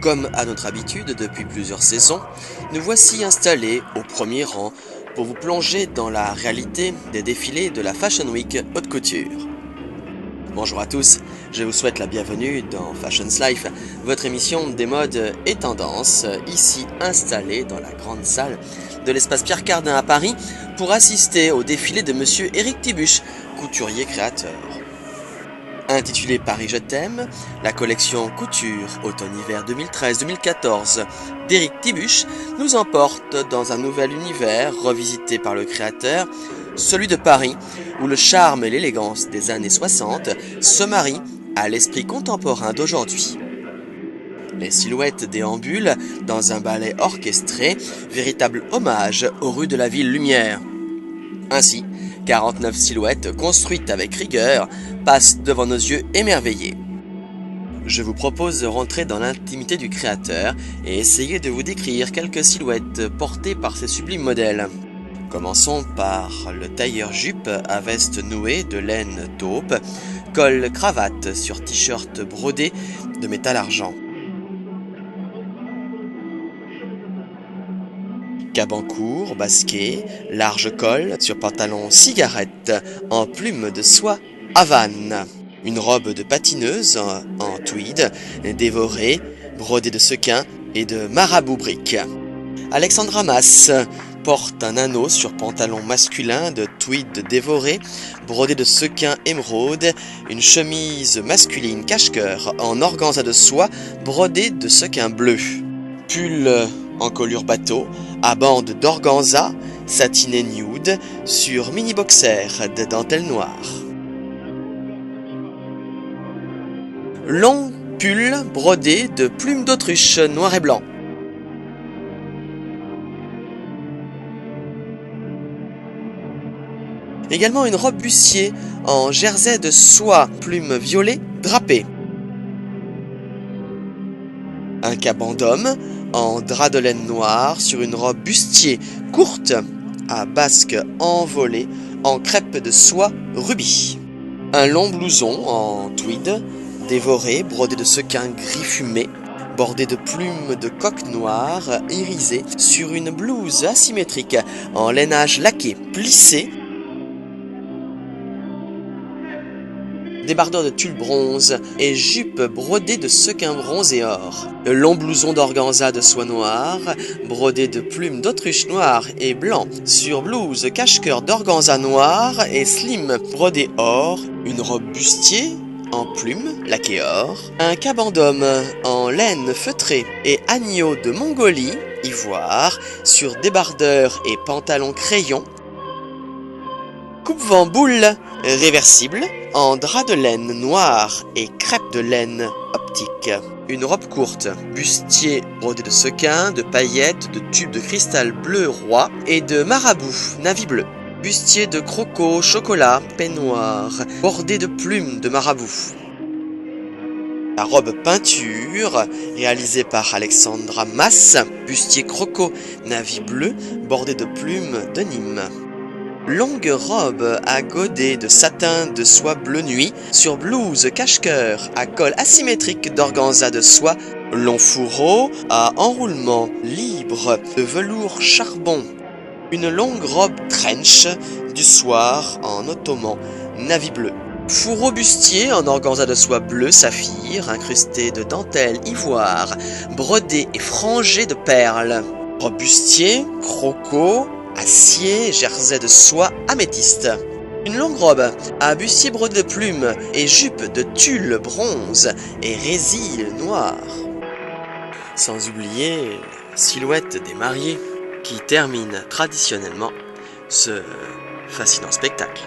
Comme à notre habitude depuis plusieurs saisons, nous voici installés au premier rang pour vous plonger dans la réalité des défilés de la Fashion Week Haute Couture. Bonjour à tous, je vous souhaite la bienvenue dans Fashion's Life, votre émission des modes et tendances, ici installée dans la grande salle de l'espace Pierre Cardin à Paris pour assister au défilé de monsieur Éric Tibuche, couturier créateur. Intitulé Paris je t'aime, la collection couture automne-hiver 2013-2014 d'Éric Tibuche nous emporte dans un nouvel univers revisité par le créateur, celui de Paris, où le charme et l'élégance des années 60 se marient à l'esprit contemporain d'aujourd'hui. Les silhouettes déambulent dans un ballet orchestré, véritable hommage aux rues de la ville lumière. Ainsi, 49 silhouettes construites avec rigueur passent devant nos yeux émerveillés. Je vous propose de rentrer dans l'intimité du créateur et essayer de vous décrire quelques silhouettes portées par ces sublimes modèles. Commençons par le tailleur-jupe à veste nouée de laine taupe, col cravate sur t-shirt brodé de métal argent. Caban court, basquet, large col sur pantalon cigarette en plume de soie Havane. Une robe de patineuse en tweed, dévorée, brodée de sequins et de marabout briques. Alexandra Mas porte un anneau sur pantalon masculin de tweed dévoré, brodé de sequins émeraude, une chemise masculine cache-cœur en organza de soie, brodée de sequins bleus. Pull en colure bateau, à bande d'organza, satiné nude, sur mini-boxer de dentelle noire. Long pull brodé de plumes d'autruche noir et blanc. Également une robe bustier en jersey de soie plume violet drapée. Un caban d'homme en drap de laine noir sur une robe bustier courte à basque envolée en crêpe de soie rubis. Un long blouson en tweed dévoré, brodé de sequins gris fumé, bordé de plumes de coque noire irisées sur une blouse asymétrique en lainage laqué plissé. Débardeur de tulle bronze et jupe brodée de sequins bronze et or. Long blouson d'organza de soie noire, brodé de plumes d'autruche noire et blanc sur blouse cache-cœur d'organza noir et slim brodé or. Une robe bustier en plumes laquée or. Un caban d'homme en laine feutrée et agneau de Mongolie, ivoire, sur débardeur et pantalon crayon. Coupe-vent boule réversible en drap de laine noir et crêpe de laine optique. Une robe courte, bustier brodé de sequins, de paillettes, de tubes de cristal bleu roi et de marabout navy bleu. Bustier de croco chocolat peignoir, bordé de plumes de marabout. La robe peinture, réalisée par Alexandra Mas, bustier croco navy bleu, bordé de plumes de Nîmes. Longue robe à godets de satin de soie bleu nuit sur blouse cache-cœur à col asymétrique d'organza de soie. Long fourreau à enroulement libre de velours charbon. Une longue robe trench du soir en ottoman navy bleu. Fourreau bustier en organza de soie bleu saphir incrusté de dentelle ivoire, brodé et frangé de perles. Robe bustier, croco, acier, jersey de soie améthyste. Une longue robe à bustier brodé de plumes et jupe de tulle bronze et résil noir. Sans oublier la silhouette des mariés qui termine traditionnellement ce fascinant spectacle.